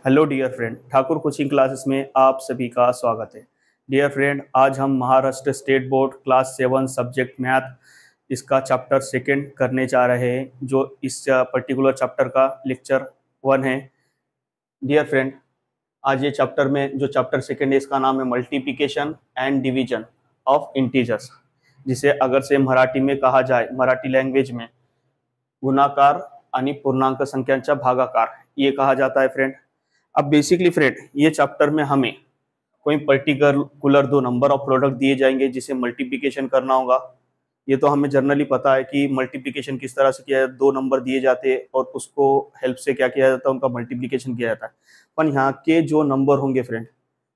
Hello dear friend, Thakur coaching classes में आप सभी का स्वागत है। डियर फ्रेंड, आज हम Maharashtra state board class 7 subject math इसका चैप्टर सेकंड करने जा रहे हैं, जो इस पर्टिकुलर चैप्टर का लेक्चर 1 है। डियर फ्रेंड, आज ये चैप्टर में जो चैप्टर सेकंड है इसका नाम है multiplication and division of integers, जिसे अगर से मराठी में कहा जाए, मराठी लैंग्वेज में गुणाकार आणि पूर्णांक संख्यांचा भागाकार ये कहा जाता है फ्रेंड। अब बेसिकली फ्रेंड, ये चैप्टर में हमें कोई पर्टिकुलर दो नंबर ऑफ प्रोडक्ट दिए जाएंगे जिसे मल्टीप्लिकेशन करना होगा। ये तो हमें जनरली पता है कि मल्टीप्लिकेशन किस तरह से किया जाए, दो नंबर दिए जाते हैं और उसको हेल्प से क्या किया जाता है, उनका मल्टीप्लिकेशन किया जाता है। पर यहाँ के जो नंबर होंगे फ्रेंड,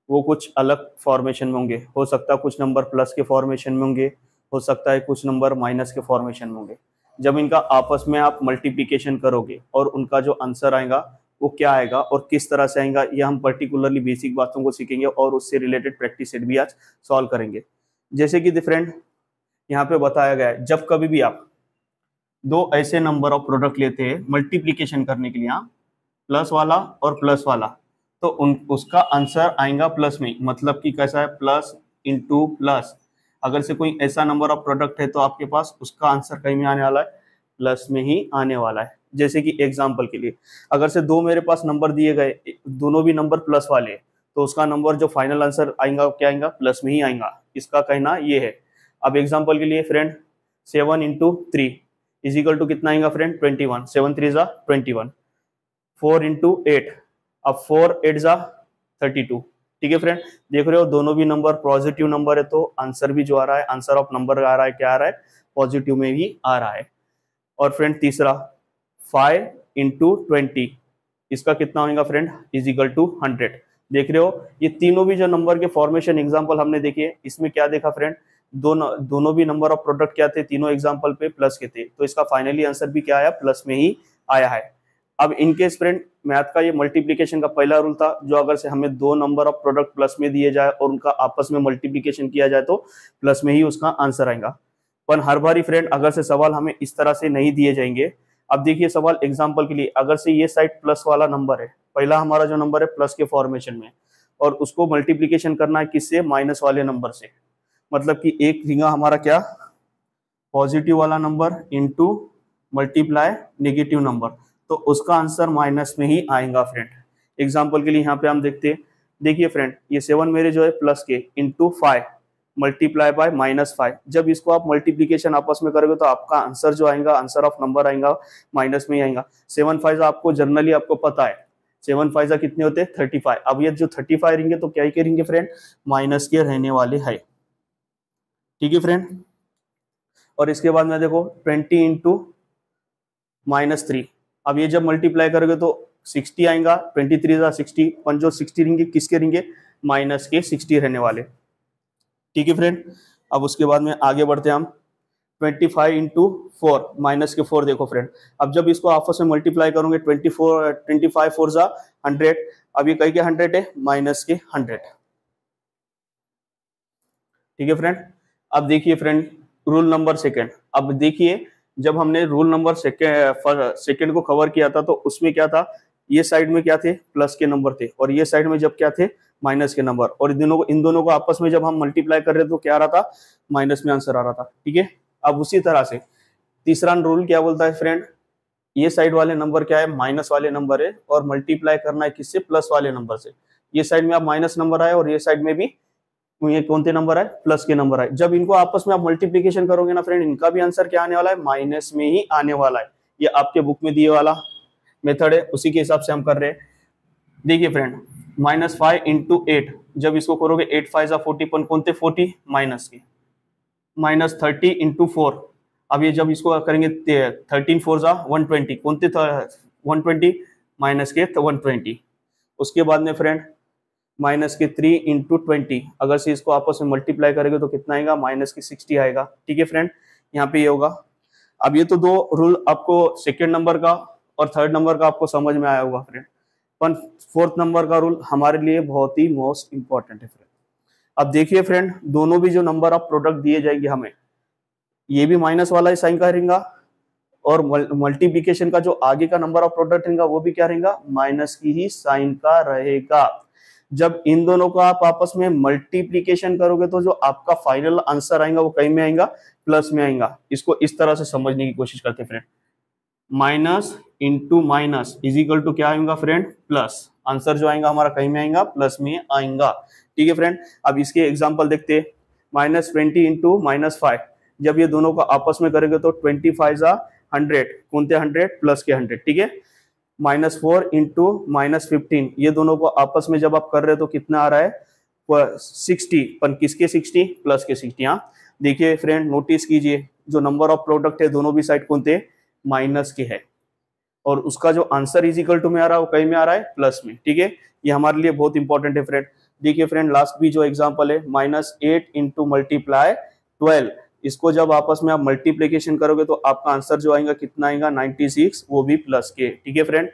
वो कुछ अलग फॉर्मेशन में होंगे। हो सकता है कुछ नंबर प्लस के फॉर्मेशन में होंगे, हो सकता है कुछ नंबर माइनस के फॉर्मेशन में होंगे। जब इनका आपस में आप मल्टीप्लिकेशन करोगे और उनका जो आंसर आएगा वो क्या आएगा और किस तरह से आएगा, ये हम पर्टिकुलरली बेसिक बातों को सीखेंगे और उससे रिलेटेड प्रैक्टिस सेट भी आज सॉल्व करेंगे। जैसे कि फ्रेंड यहाँ पे बताया गया है, जब कभी भी आप दो ऐसे नंबर ऑफ प्रोडक्ट लेते हैं मल्टीप्लिकेशन करने के लिए, यहाँ प्लस वाला और प्लस वाला, तो उसका आंसर आएगा प्लस में। मतलब कि कैसा है, प्लस इंटू प्लस। अगर से कोई ऐसा नंबर ऑफ प्रोडक्ट है तो आपके पास उसका आंसर कहीं में आने वाला है, प्लस में ही आने वाला है। जैसे कि एग्जांपल के लिए, अगर से दो मेरे पास नंबर दिए गए, दोनों भी नंबर प्लस वाले, तो उसका नंबर जो फाइनल आंसर आएगा क्या आएगा, प्लस में ही आएगा। इसका कहना ये है। अब एग्जांपल के लिए friend, 7 into 3 is equal to कितना आएगा फ्रेंड, 21। 7 3 जा 21। 4 इंटू 8, अब 4 8 जा 32। ठीक है फ्रेंड, देख रहे हो दोनों भी नंबर पॉजिटिव नंबर है, तो आंसर भी जो आ रहा है, आंसर ऑफ नंबर आ रहा है, क्या आ रहा है, पॉजिटिव में भी आ रहा है। और फ्रेंड तीसरा, 5 इंटू 20, इसका कितना होगा फ्रेंड, इज इक्वल टू 100। देख रहे हो ये तीनों भी जो नंबर के फॉर्मेशन एग्जांपल हमने देखे, इसमें क्या देखा फ्रेंड, दोनों भी नंबर ऑफ प्रोडक्ट क्या थे, तीनों एग्जांपल पे प्लस के थे, तो इसका फाइनली आंसर भी क्या आया, प्लस में ही आया है। अब इनकेस फ्रेंड मैथ का ये मल्टीप्लिकेशन का पहला रूल था, जो अगर से हमें दो नंबर ऑफ प्रोडक्ट प्लस में दिए जाए और उनका आपस में मल्टीप्लिकेशन किया जाए तो प्लस में ही उसका आंसर आएगा। पर हर बारी फ्रेंड अगर से सवाल हमें इस तरह से नहीं दिए जाएंगे। अब देखिए सवाल एग्जांपल के लिए, अगर से ये साइड प्लस वाला नंबर है, पहला हमारा जो नंबर है प्लस के फॉर्मेशन में, और उसको मल्टीप्लिकेशन करना है किससे, माइनस वाले नंबर से। मतलब कि एक रिंगा हमारा क्या, पॉजिटिव वाला number into multiply negative number, तो उसका आंसर माइनस में ही आएगा फ्रेंड। एग्जांपल के लिए यहाँ पे हम देखते हैं, देखिए फ्रेंड ये 7 मेरे जो है प्लस के इंटू 5 मल्टीप्लाई बाय -5। जब इसको आप मल्टीप्लिकेशन आपस में करोगे तो आपका आंसर जो आएगा, आंसर ऑफ नंबर आएगा, माइनस में ही आएगा। 7 5 आपको जनरली आपको पता है, 7 5 कितने होते हैं, 35। अब ये जो 35 रहेंगे तो क्या ही करेंगे फ्रेंड, माइनस के रहने वाले है। ठीक है फ्रेंड, और इसके बाद में देखो 20 इंटू -3, अब ये जब मल्टीप्लाई करोगे तो 60 आएगा, 23 जा 60, पर जो 60 रहेंगे किसके रहेंगे, माइनस के 60 रहने वाले। ठीक है फ्रेंड, अब उसके बाद में आगे बढ़ते हैं हम, 25 इंटू 4 माइनस के 4। देखो फ्रेंड, अब जब इसको आपस में मल्टीप्लाई करोगे 25 4 जा 100, अब ये कहीं के 100 है, माइनस के 100। ठीक है फ्रेंड, अब देखिए फ्रेंड रूल नंबर सेकेंड। अब देखिए जब हमने रूल नंबर सेकेंड को कवर किया था तो उसमें क्या था, ये साइड में क्या थे, प्लस के नंबर थे, और ये साइड में जब क्या थे, माइनस के नंबर, और इन दोनों को आपस में जब हम मल्टीप्लाई कर रहे थे तो क्या आ रहा था, माइनस में आंसर आ रहा था। ठीक है, अब उसी तरह से तीसरा रूल क्या बोलता है फ्रेंड, ये साइड वाले नंबर क्या है, माइनस वाले नंबर है, और मल्टीप्लाई करना है किससे, प्लस वाले नंबर से। ये साइड में आप माइनस नंबर आए और ये साइड में भी ये कौन से नंबर आए, प्लस के नंबर आए। जब इनको आपस में आप मल्टीप्लिकेशन करोगे ना फ्रेंड, इनका भी आंसर क्या आने वाला है, माइनस में ही आने वाला है। ये आपके बुक में दिए वाला मेथड है, उसी के हिसाब से हम कर रहे हैं। देखिए फ्रेंड, -5 इंटू 8, जब इसको करोगे 8 5 जा 40, पण कौन थे 40 माइनस के, -30 इंटू 4, अब ये जब इसको करेंगे 13 4 जा 120, कौन थे 120 माइनस के 120। उसके बाद में फ्रेंड माइनस के 3 इंटू 20, अगर से इसको आपस में मल्टीप्लाई करेंगे तो कितना आएगा, माइनस के 60 आएगा। ठीक है फ्रेंड, यहाँ पे ये होगा। अब ये तो दो रूल आपको सेकेंड नंबर का और थर्ड नंबर का आपको समझ में आया होगा फ्रेंड, पर फोर्थ नंबर का रूल हमारे लिए बहुत ही मोस्ट इंपॉर्टेंट है फ्रेंड। अब देखिए फ्रेंड, दोनों भी जो नंबर ऑफ प्रोडक्ट दिए जाएंगे हमें, ये भी माइनस वाला ही साइन का रहेगा और मल्टीप्लीकेशन का जो आगे का नंबर ऑफ प्रोडक्ट रहेगा वो भी क्या रहेगा, माइनस की ही साइन का रहेगा। जब इन दोनों को आप आपस में मल्टीप्लीकेशन करोगे तो जो आपका फाइनल आंसर आएगा वो कहीं में आएगा, प्लस में आएगा। इसको इस तरह से समझने की कोशिश करते हैं friend. Minus into minus is equal to क्या आएगा फ्रेंड, प्लस। आंसर जो आएगा हमारा कहीं में आएगा, प्लस में आएगा। ठीक है फ्रेंड, अब इसके एग्जांपल देखते हैं। -20 इंटू -5, जब ये दोनों को आपस में करेंगे तो 25 जा 100, कौनते 100 प्लस के 100। ठीक है, -4 इंटू -15, ये दोनों को आपस में जब आप कर रहे हो तो कितना आ रहा है, 60, पर किसके 60, प्लस के 60। हाँ देखिए फ्रेंड, नोटिस कीजिए जो नंबर ऑफ प्रोडक्ट है दोनों भी साइड कौनते माइनस के है, और उसका जो आंसर इज इक्वल टू में आ रहा है वो कहीं में आ रहा है, प्लस में। ठीक है, ये हमारे लिए बहुत इंपॉर्टेंट है फ्रेंड। देखिए फ्रेंड, लास्ट भी जो एग्जांपल है, -8 इंटू मल्टीप्लाई 12, इसको जब आपस में आप मल्टीप्लीकेशन करोगे तो आपका आंसर जो आएगा कितना आएगा, 96, वो भी प्लस के। ठीक है फ्रेंड,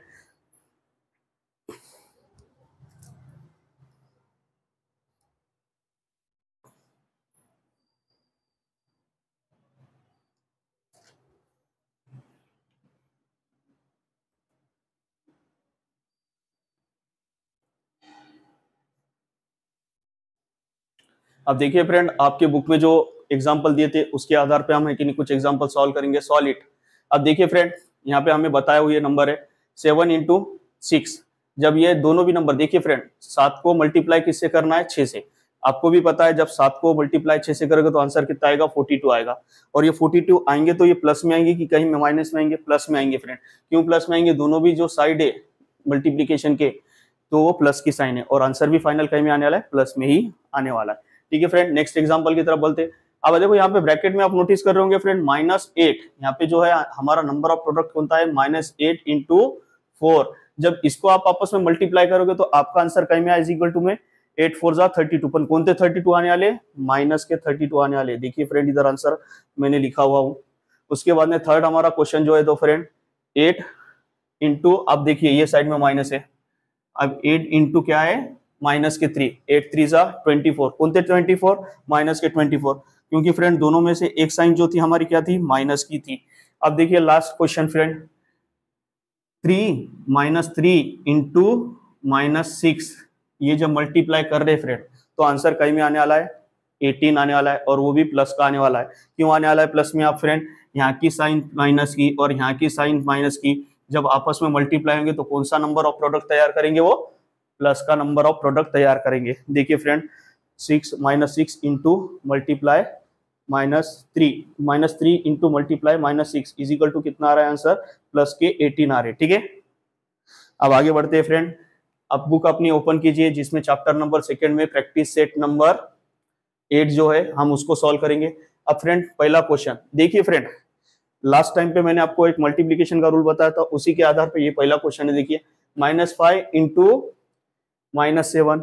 अब देखिए फ्रेंड, आपके बुक में जो एग्जांपल दिए थे उसके आधार पे हम कुछ एग्जांपल सॉल्व करेंगे, सॉलिड। अब देखिए फ्रेंड, यहाँ पे हमें बताया हुआ ये नंबर है 7 इंटू 6। जब ये दोनों भी नंबर, देखिए फ्रेंड, 7 को मल्टीप्लाई किससे करना है, 6 से। आपको भी पता है जब 7 को मल्टीप्लाई 6 से करोगे तो आंसर कितना आएगा, 42 आएगा। और ये 42 आएंगे तो ये प्लस में आएंगे कि कहीं माइनस में आएंगे, प्लस में आएंगे फ्रेंड। क्यों प्लस में आएंगे, दोनों भी जो साइड है मल्टीप्लीकेशन के तो वो प्लस की साइन है, और आंसर भी फाइनल कहीं में आने वाला है, प्लस में ही आने वाला है। ठीक है फ्रेंड, नेक्स्ट एग्जांपल की तरफ बोलते हैं। अब देखो यहाँ पे ब्रैकेट में आप नोटिस कर रहे होंगे फ्रेंड, -8, यहाँ पे जो है हमारा नंबर ऑफ प्रोडक्ट कौन सा है, -8 इंटू 4। जब इसको आप आपस में मल्टीप्लाई करोगे तो आपका आंसर कहीं में इज इक्वल टू में 8 4 जा 32, पर कौन थे 32 आने वाले, माइनस के 32 आने वाले। देखिए फ्रेंड, इधर आंसर मैंने लिखा हुआ हूँ। उसके बाद में थर्ड हमारा क्वेश्चन जो है तो फ्रेंड 8 इंटू, अब देखिए ये साइड में माइनस है, अब 8 इंटू क्या है, माइनस के 3, 8 3 जा 24, कौन थे 24, माइनस के 24, क्योंकि फ्रेंड दोनों में से एक साइन जो थी हमारी क्या थी, माइनस की थी। अब देखिए लास्ट क्वेश्चन फ्रेंड, 3 इंटू -6, ये जब मल्टीप्लाई कर रहे फ्रेंड तो आंसर कहीं में आने वाला है, 18 आने वाला है, और वो भी प्लस का आने वाला है। क्यों आने वाला है प्लस में, आप फ्रेंड यहाँ की साइन माइनस की और यहाँ की साइन माइनस की जब आपस में मल्टीप्लाई होंगे तो कौन सा नंबर ऑफ प्रोडक्ट तैयार करेंगे, वो प्लस का नंबर ऑफ प्रोडक्ट तैयार करेंगे। देखिए friend, -6 into multiply -3 into multiply -6 is equal to कितना आ रहा है आंसर, प्लस के 18 आ रहे। ठीक है, अब आगे बढ़ते हैं फ्रेंड। अब बुक अपनी ओपन कीजिए जिसमें चैप्टर नंबर 2 में प्रैक्टिस सेट नंबर 8 जो है हम उसको सॉल्व करेंगे। अब फ्रेंड पहला क्वेश्चन देखिए फ्रेंड, लास्ट टाइम पे मैंने आपको एक मल्टीप्लीकेशन का रूल बताया था, उसी के आधार पे ये पहला क्वेश्चन है। देखिए -5 इंटू -7,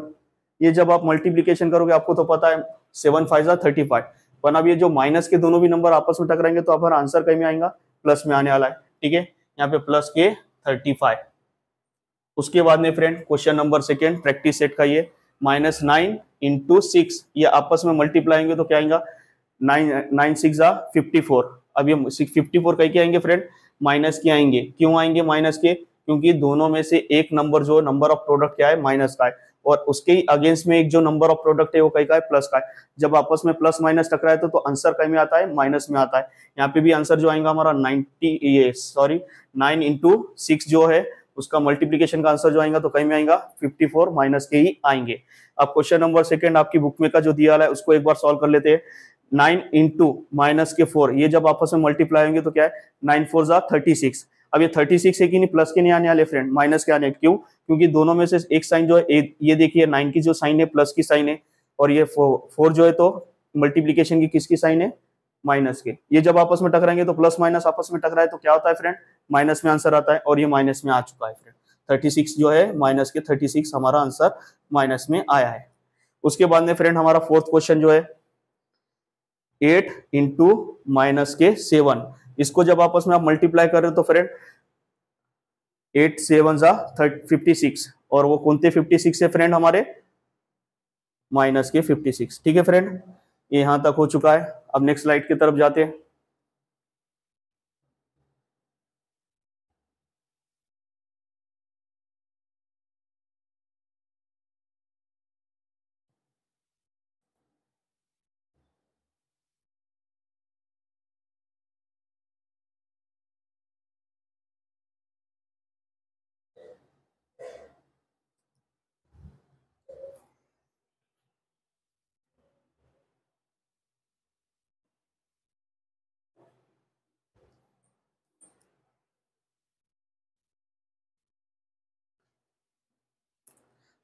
ये जब आप मल्टीप्लीकेशन करोगे आपको तो पता है 7 5 जा 35, पर अब ये जो माइनस के दोनों भी नंबर आपस में टकराएंगे तो हमारा आंसर कहीं में आएगा, प्लस में आने वाला है। ठीक है, यहाँ पे प्लस के 35। उसके बाद में friend question number 2 practice set का ये -9 इंटू 6, ये आपस में मल्टीप्लाई होंगे तो क्या आएगा, 9 6 जा 54। अब ये 54 कहीं के आएंगे फ्रेंड, माइनस के आएंगे। क्यों आएंगे माइनस के, क्योंकि दोनों में से एक नंबर जो नंबर ऑफ प्रोडक्ट क्या है, माइनस का है, और उसके अगेंस्ट में एक जो नंबर ऑफ प्रोडक्ट है वो कहीं का है, प्लस का है। जब आपस में प्लस माइनस टकराए तो आंसर कहीं में आता है, माइनस में आता है। यहाँ पे भी आंसर जो आएगा हमारा 9 इंटू 6 जो है उसका मल्टीप्लीकेशन का आंसर जो आएगा तो कहीं में आएगा 54, माइनस के ही आएंगे। अब क्वेश्चन नंबर 2 आपकी बुक में का जो दिया है उसको एक बार सॉल्व कर लेते हैं। 9 इंटू माइनस के 4, ये जब आपस में मल्टीप्लाई होंगे तो क्या है, 9 4 जा 36। अब ये 36 है कि नहीं, प्लस के नहीं आने वाले फ्रेंड, माइनस के आने। क्यों, क्योंकि दोनों में से एक साइन जो है, ये देखिए 9 की जो साइन है प्लस की साइन है, और ये 4 जो है तो मल्टीप्लीकेशन की किसकी साइन है, माइनस के। ये जब आपस में टकराएंगे तो प्लस माइनस आपस में टकराए तो क्या होता है फ्रेंड, माइनस में आंसर आता है, और ये माइनस में आ चुका है फ्रेंड। 36 जो है माइनस के 36 हमारा आंसर माइनस में आया है। उसके बाद में फ्रेंड हमारा फोर्थ क्वेश्चन जो है 8 इंटू माइनस के 7, इसको जब आपस में आप मल्टीप्लाई कर रहे हो तो फ्रेंड 8 7 जा 56, और वो कौन थे 56 है फ्रेंड हमारे, माइनस के 56। ठीक है फ्रेंड, ये यहां तक हो चुका है। अब नेक्स्ट स्लाइड की तरफ जाते हैं।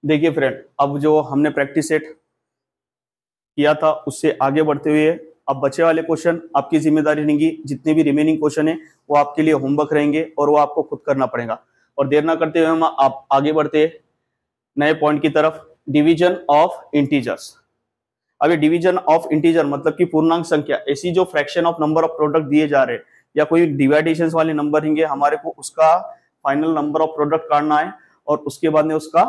देखिए फ्रेंड, अब जो हमने प्रैक्टिस सेट किया था उससे आगे बढ़ते हुए अब बचे वाले क्वेश्चन आपकी जिम्मेदारी रहेंगी। जितने भी रिमेनिंग क्वेश्चन है वो आपके लिए होमवर्क रहेंगे और वो आपको खुद करना पड़ेगा। और देर ना करते हुए हम आप आगे बढ़ते नए पॉइंट की तरफ, डिवीजन ऑफ इंटीजर्स। अब ये डिवीजन ऑफ इंटीजर मतलब कि पूर्णांक संख्या, ऐसी जो fraction of number of product दिए जा रहे हैं या कोई डिवाइडेशन वाले नंबर रहेंगे, हमारे को उसका फाइनल नंबर ऑफ प्रोडक्ट काटना है और उसके बाद में उसका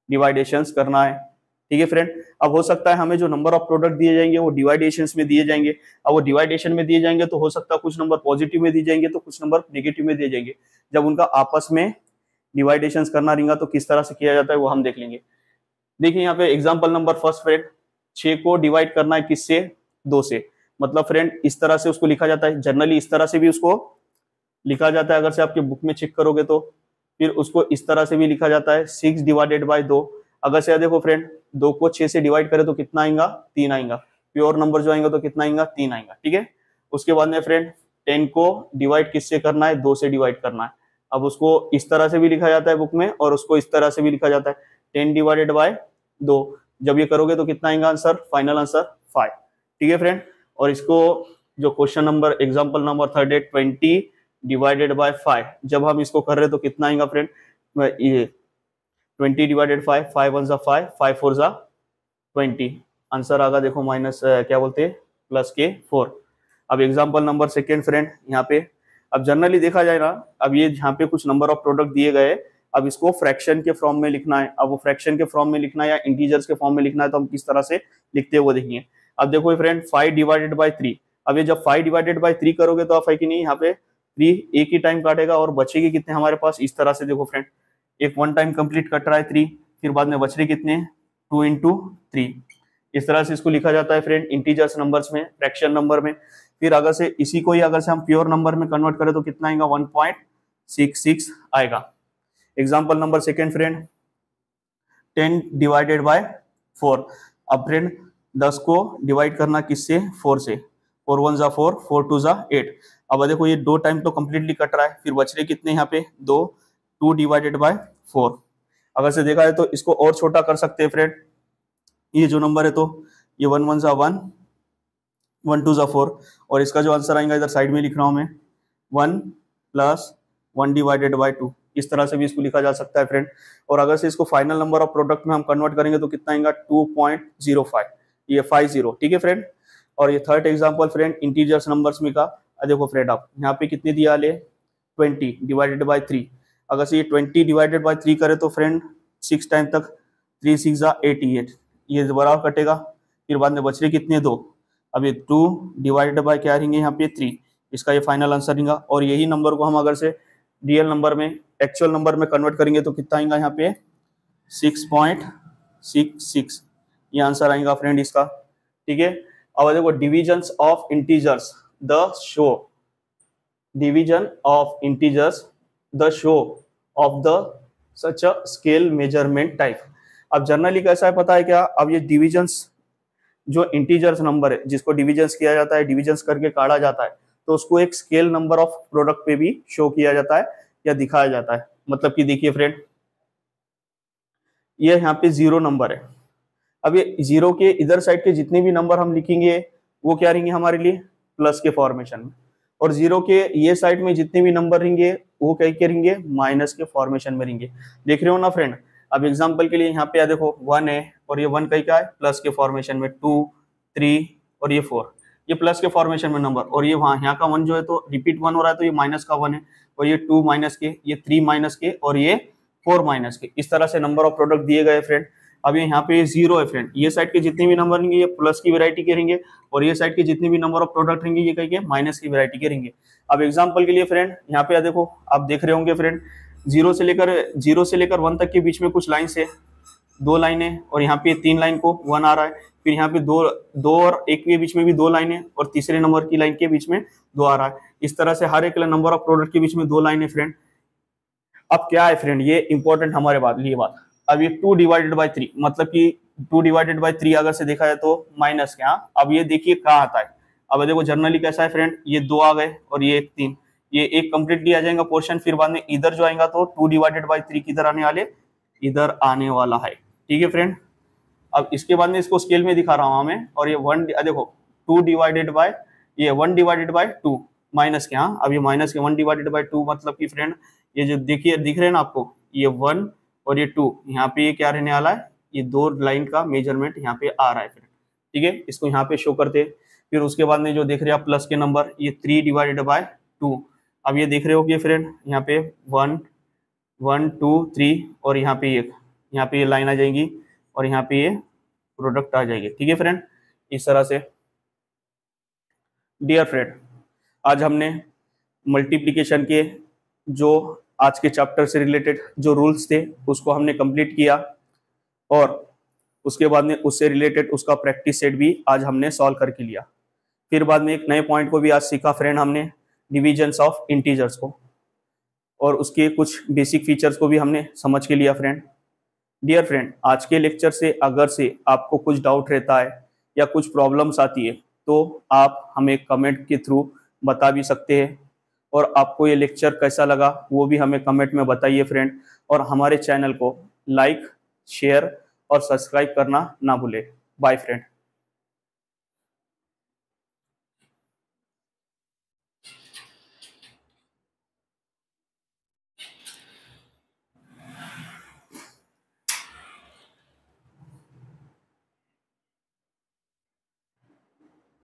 डिवाइडेशंस करना है। ठीक है फ्रेंड, अब हो सकता है हमें जो नंबर ऑफ प्रोडक्ट दिए जाएंगे वो डिवाइडेशंस में दिए जाएंगे। अब वो डिवाइडेशन में दिए जाएंगे तो हो सकता है कुछ नंबर पॉजिटिव में दिए जाएंगे तो कुछ नंबर नेगेटिव में दिए जाएंगे। जब उनका आपस में डिवाइडेशंस करना रहेगा तो किस तरह से किया जाता है वो हम देख लेंगे। देखिए यहाँ पे एग्जाम्पल नंबर फर्स्ट फ्रेंड, 6 को डिवाइड करना है किससे, 2 से। मतलब फ्रेंड इस तरह से उसको लिखा जाता है, जनरली इस तरह से भी उसको लिखा जाता है, अगर से आपके बुक में चेक करोगे तो। फिर उसको इस तरह से भी लिखा जाता है 6 डिवाइडेड बाय 2। अगर से देखो फ्रेंड 2 को 6 से डिवाइड करें तो कितना आएगा, 3 आएगा। प्योर नंबर जो आएगा तो कितना आएगा, 3 आएगा। ठीक है, उसके बाद में फ्रेंड 10 को डिवाइड किससे करना है, 2 से डिवाइड करना है। अब उसको इस तरह से भी लिखा जाता है बुक में और उसको इस तरह से भी लिखा जाता है 10 डिवाइडेड बाय 2। जब ये करोगे तो कितना आएगा आंसर, फाइनल आंसर 5। ठीक है फ्रेंड, और इसको जो क्वेश्चन नंबर एग्जांपल नंबर 3 है 20 डिवाइडेड बाय 5, जब हम इसको कर रहे हैं तो कितना आएगा फ्रेंड, ये 20 डिवाइडेड 5, 5 1 5, 5 4 20। आंसर आगा देखो माइनस क्या बोलते हैं, प्लस के 4। अब एग्जांपल नंबर सेकेंड फ्रेंड, यहाँ पे अब जनरली देखा जाए ना, अब ये यहाँ पे कुछ नंबर ऑफ प्रोडक्ट दिए गए, अब इसको फ्रैक्शन के फॉर्म में लिखना है। अब वो फ्रैक्शन के फॉर्म में लिखना है या इंटीजर्स के फॉर्म में लिखना है तो हम किस तरह से लिखते हैं वो देखिए। अब देखो फ्रेंड 5 डिवाइडेड बाय 3, अब ये जब 5 डिवाइडेड बाय 3 करोगे तो आप है कि नहीं, यहाँ पे 3 एक ही टाइम काटेगा और बचेगी कितने हमारे पास, इस तरह से देखो फ्रेंड, एक वन टाइम कंप्लीट कट रहा है 3, फिर बाद में बच रहे कितने, 2 × 3। इस तरह से इसको लिखा जाता है फ्रेंड इंटीजर्स नंबर्स में, फ्रैक्शन नंबर में। फिर अगर से इसी को ही अगर से हम प्योर नंबर में कन्वर्ट करें तो कितना आएगा, 1.66 आएगा। Example number second friend, 10 divided by 4। अब फ्रेंड 10 को डिवाइड करना किससे, 4 से। 4 1 4, 4 2 8। अब देखो ये 2 टाइम तो कंप्लीटली कट रहा है, फिर बच रहे कितने यहाँ पे 2 डिवाइडेड बाय 4। अगर से देखा है तो इसको और छोटा कर सकते हैं फ्रेंड, ये जो नंबर है तो ये 1 1 1, 1 2 4, और इसका जो आंसर आएगा इधर साइड में लिख रहा हूं मैं 1 + 1 डिवाइडेड बाय 2। इस तरह से भी इसको लिखा जा सकता है फ्रेंड। और अगर से इसको फाइनल नंबर ऑफ प्रोडक्ट में हम कन्वर्ट करेंगे तो कितना आएगा, 2.05, ये 50। ठीक है फ्रेंड, और ये third example friend integers numbers में का, देखो फ्रेंड आप यहाँ पे कितने दिया ले, 20 डिवाइडेड बाय 3। अगर से ये 20 डिवाइडेड बाय 3 करे तो फ्रेंड 6 टाइम तक 3 6 88, ये बराबर कटेगा। फिर बाद में बच रहे कितने, 2। अब ये 2 डिवाइडेड बाय क्या रहेंगे यहाँ पे 3, इसका ये फाइनल आंसर रहेगा। और यही नंबर को हम अगर से रियल नंबर में, एक्चुअल नंबर में कन्वर्ट करेंगे तो कितना आएगा यहाँ पे 6.66, ये आंसर आएगा फ्रेंड इसका। ठीक है, अब देखो divisions of integers the show, division of integers the show off the such a scale measurement type. अब जनरली कैसा है पता है क्या, अब ये डिविजन्स जो इंटीजर्स नंबर है जिसको डिविजन्स किया जाता है, डिविजन्स करके काटा जाता है, तो उसको एक स्केल नंबर ऑफ प्रोडक्ट पे भी शो किया जाता है या दिखाया जाता है। मतलब कि देखिए फ्रेंड ये यहाँ पे 0 नंबर है, अब ये 0 के इधर साइड के जितने भी नंबर हम लिखेंगे वो क्या रहेंगे हमारे लिए, प्लस के फॉर्मेशन में। और 0 के ये साइड में जितने भी नंबर रहेंगे वो क्या रहेंगे, माइनस के फॉर्मेशन में रहेंगे। देख रहे हो ना फ्रेंड। अब एग्जांपल के लिए यहाँ पे देखो 1 है और ये 1 कहीं क्या है, प्लस के फॉर्मेशन में, 2 3 और ये 4, ये प्लस के फॉर्मेशन में नंबर। और ये वहाँ यहाँ का 1 जो है तो रिपीट 1 हो रहा है तो ये माइनस का 1 है, और ये 2 माइनस के, ये 3 माइनस के और ये 4 माइनस के। इस तरह से नंबर ऑफ प्रोडक्ट दिए गए फ्रेंड। अब यहाँ पे 0 है फ्रेंड, ये साइड के जितने भी नंबर रहेंगे ये प्लस की वैरायटी के रहेंगे, और ये साइड के जितने भी नंबर ऑफ प्रोडक्ट रहेंगे ये कहीं माइनस की वैरायटी के रहेंगे। अब एग्जांपल के लिए फ्रेंड यहाँ पे देखो, आप देख रहे होंगे फ्रेंड 0 से लेकर 1 तक के बीच में कुछ लाइन्स है, 2 लाइनें, और यहाँ पे 3 लाइन को 1 आ रहा है। फिर यहाँ पे 2 और 1 के बीच में भी 2 लाइनें, और तीसरे नंबर की लाइन के बीच में 2 आ रहा है। इस तरह से हर एक नंबर ऑफ प्रोडक्ट के बीच में 2 लाइनें फ्रेंड। अब क्या है फ्रेंड, ये इंपॉर्टेंट हमारे लिए बात। अब ये 2 डिवाइडेड बाय 3, मतलब कि 2 डिवाइडेड बाय 3 अगर से देखा जाए तो माइनस क्या। अब ये देखिए कहाँ आता है, अब देखो जनरली कैसा है फ्रेंड, ये 2 आ गए और ये 3, ये एक कंप्लीटली आ जाएगा पोर्शन। फिर बाद में इधर जो आएगा तो 2 डिवाइडेड बाय 3 किधर आने वाले, इधर आने वाला है। ठीक है फ्रेंड, अब इसके बाद में इसको स्केल में दिखा रहा हूँ मैं, और ये 1 देखो 2 डिवाइडेड बाय ये 1 डिवाइडेड बाय 2 माइनस के, हाँ अब ये माइनस के 1 डिवाइडेड बाय 2 मतलब कि फ्रेंड ये जो देखिए दिख रहे हैं ना आपको, ये 1 और ये 2, यहाँ पे ये क्या रहने वाला है, ये 2 लाइन का मेजरमेंट यहाँ पे आ रहा है फ्रेंड। ठीक है, इसको यहाँ पे शो करते। फिर उसके बाद में जो देख रहे हैं आप प्लस के नंबर, ये 3 डिवाइडेड बाय 2, अब ये देख रहे हो कि फ्रेंड यहाँ पे 1 1 2 3 और यहाँ पे ये लाइन आ जाएगी और यहाँ पे ये प्रोडक्ट आ जाएगी। ठीक है फ्रेंड, इस तरह से। डियर फ्रेंड, आज हमने मल्टीप्लिकेशन के जो आज के चैप्टर से रिलेटेड जो रूल्स थे उसको हमने कंप्लीट किया, और उसके बाद में उससे रिलेटेड उसका प्रैक्टिस सेट भी आज हमने सॉल्व करके लिया। फिर बाद में एक नए पॉइंट को भी आज सीखा फ्रेंड हमने, डिविजन्स ऑफ इंटीजर्स को, और उसके कुछ बेसिक फीचर्स को भी हमने समझ के लिया फ्रेंड। डियर फ्रेंड, आज के लेक्चर से अगर से आपको कुछ डाउट रहता है या कुछ प्रॉब्लम्स आती है तो आप हमें कमेंट के थ्रू बता भी सकते हैं, और आपको ये लेक्चर कैसा लगा वो भी हमें कमेंट में बताइए फ्रेंड, और हमारे चैनल को लाइक, शेयर और सब्सक्राइब करना ना भूलें। Bye friend.